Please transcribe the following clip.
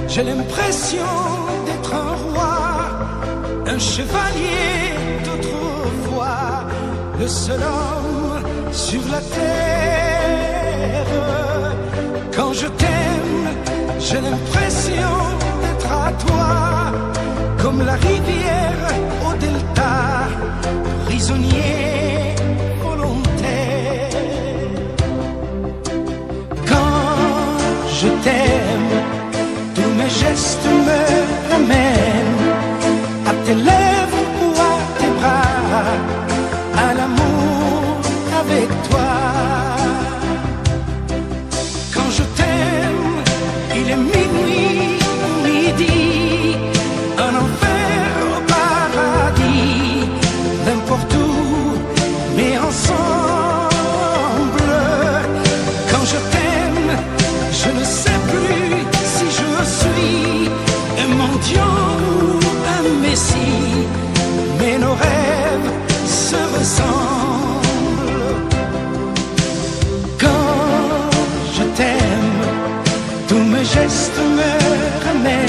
J'ai l'impression d'être un roi, un chevalier d'autrefois, le seul homme sur la terre. Quand je t'aime, j'ai l'impression d'être à toi, comme la rivière au delta, prisonnier volontaire. Quand je t'aime, tous mes gestes me ramènent à tes lèvres ou à tes bras, à l'amour avec toi. Quand je t'aime, il est minuit ou midi, un enfer au paradis, n'importe où, mais ensemble. Quand je t'aime, je ne sais plus si je suis un mendiant ou un messie, mais nos rêves se ressemblent. Quand je t'aime, tous mes gestes me ramènent